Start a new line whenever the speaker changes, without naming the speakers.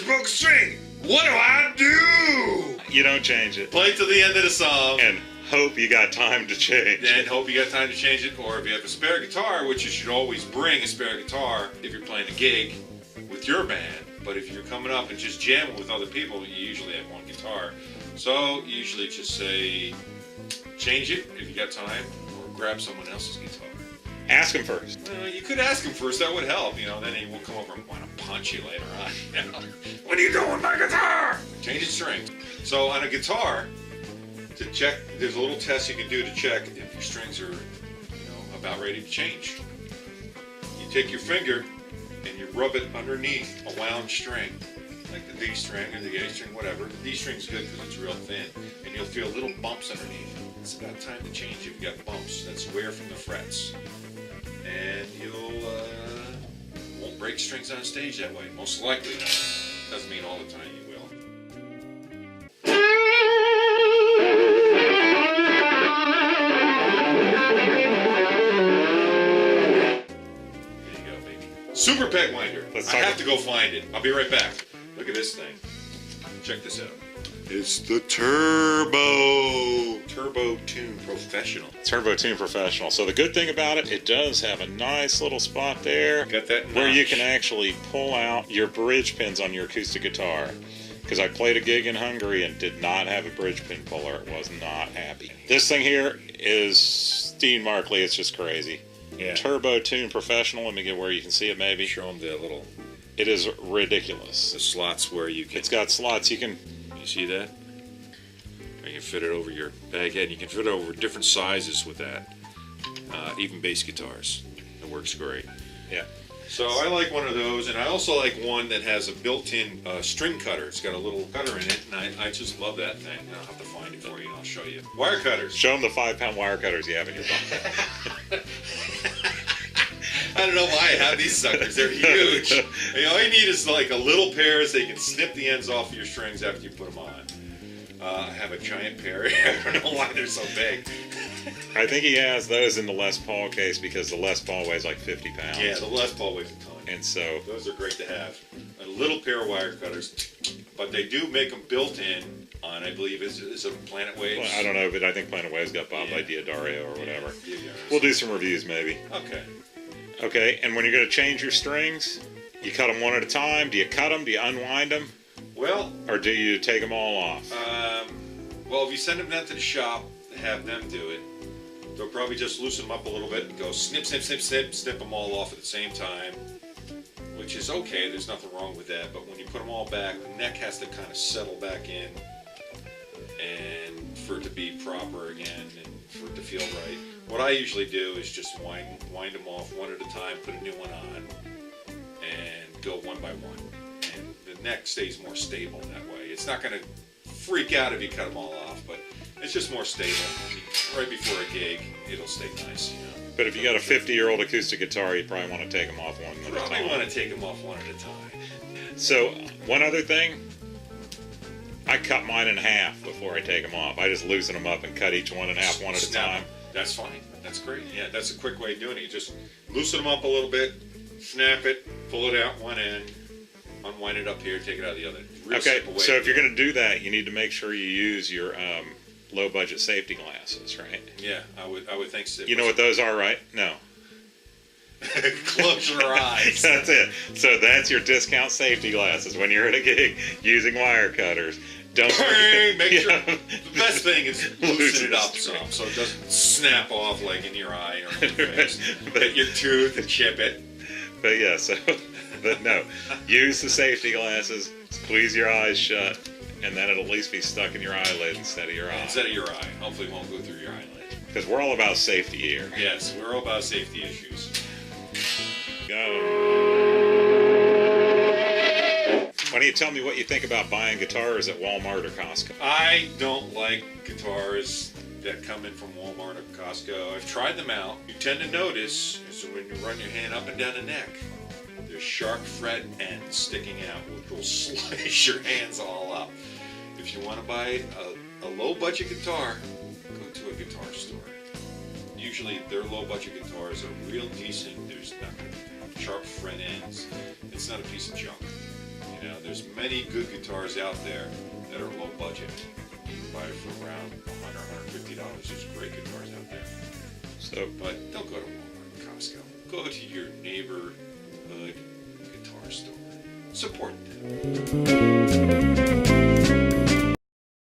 broke a string. What do I do?
You don't change it.
Play to the end of the song.
And hope you got time to change.
And hope you got time to change it. Or if you have a spare guitar, which you should always bring a spare guitar if you're playing a gig with your band. But if you're coming up and just jamming with other people, you usually have one guitar. So you usually just say, change it if you got time, or grab someone else's guitar.
Ask him first.
You could ask him first. That would help. Then he will come over and want to punch you later on. What are you doing with my guitar? Change the strings. So on a guitar, to check, there's a little test you can do to check if your strings are, about ready to change. You take your finger and you rub it underneath a wound string, like the D string or the A string, whatever. The D string's good because it's real thin, and you'll feel little bumps underneath. It's about time to change if you've got bumps. That's wear from the frets. And you'll won't break strings on stage that way. Most likely not. Doesn't mean all the time you will. There you go, baby. Super peg winder. I have to go find it. I'll be right back. Look at this thing. Check this out. It's the Turbo Tune Professional.
Turbo Tune Professional. So the good thing about it, it does have a nice little spot there.
Got that notch
where you can actually pull out your bridge pins on your acoustic guitar. Because I played a gig in Hungary and did not have a bridge pin puller. It was not happy. This thing here is Steve Markley. It's just crazy.
Yeah.
Turbo Tune Professional. Let me get where you can see it maybe.
Show them the little...
It is ridiculous.
The slots where you can...
It's got slots. You can...
You see that? You can fit it over your bag head. You can fit it over different sizes with that. Even bass guitars. It works great.
Yeah.
So I like one of those, and I also like one that has a built-in string cutter. It's got a little cutter in it, and I just love that thing. I'll have to find it for you, and I'll show you. Wire cutters.
Show them the 5-pound wire cutters you have in your pocket.
I don't know why I have these suckers. They're huge. All you need is like a little pair so you can snip the ends off of your strings after you put them on. I have a giant pair. I don't know why they're so big.
I think he has those in the Les Paul case because the Les Paul weighs like 50 pounds.
Yeah, the Les Paul weighs a ton.
And so...
Those are great to have. A little pair of wire cutters. But they do make them built-in on, I believe, is it Planet Waves?
Well, I don't know, but I think Planet Waves got bought by Diodario or whatever.
Yeah.
We'll do some reviews maybe.
Okay.
Okay, and when you're going to change your strings, you cut them one at a time. Do you cut them? Do you unwind them?
Well...
Or do you take them all off?
Well, if you send them down to the shop, have them do it, they'll probably just loosen them up a little bit and go snip, snip, snip, snip, snip them all off at the same time, which is okay. There's nothing wrong with that. But when you put them all back, the neck has to kind of settle back in and for it to be proper again and for it to feel right. What I usually do is just wind them off one at a time, put a new one on, and go one by one. And the neck stays more stable that way. It's not going to freak out if you cut them all off, but it's just more stable. Right before a gig, it'll stay nice,
But if you got a 50-year-old acoustic guitar, you probably want to take them off one at a time.
Probably want to take them off one at a time.
So, one other thing, I cut mine in half before I take them off. I just loosen them up and cut each one in half one at a time.
That's fine. That's great. Yeah, that's a quick way of doing it. You just loosen them up a little bit, snap it, pull it out one end, unwind it up here, take it out the other.
Okay, so if you're going to do that, you need to make sure you use your low-budget safety glasses, right?
Yeah, I would think so.
You know what those are, right? No.
Close your eyes.
That's it. So that's your discount safety glasses when you're at a gig using wire cutters. Don't
make sure. The best thing is loosen it up some so it doesn't snap off like in your eye or in your face. Hit your tooth and chip it.
But yeah, so no, use the safety glasses, squeeze your eyes shut, and then it'll at least be stuck in your eyelid instead of your eye.
Instead of your eye. Hopefully it won't go through your eyelid.
Because we're all about safety here.
Yes, we're all about safety issues.
Go. Why don't you tell me what you think about buying guitars at Walmart or Costco?
I don't like guitars that come in from Walmart or Costco. I've tried them out. You tend to notice is when you run your hand up and down the neck, there's sharp fret ends sticking out, which will slice your hands all up. If you want to buy a low-budget guitar, go to a guitar store. Usually their low-budget guitars are real decent. There's not sharp fret ends. It's not a piece of junk. You know, there's many good guitars out there that are low budget. You can buy it for around $100, $150. There's great guitars out there.
So,
but don't go to Walmart and Costco. Go to your neighborhood guitar store. Support them.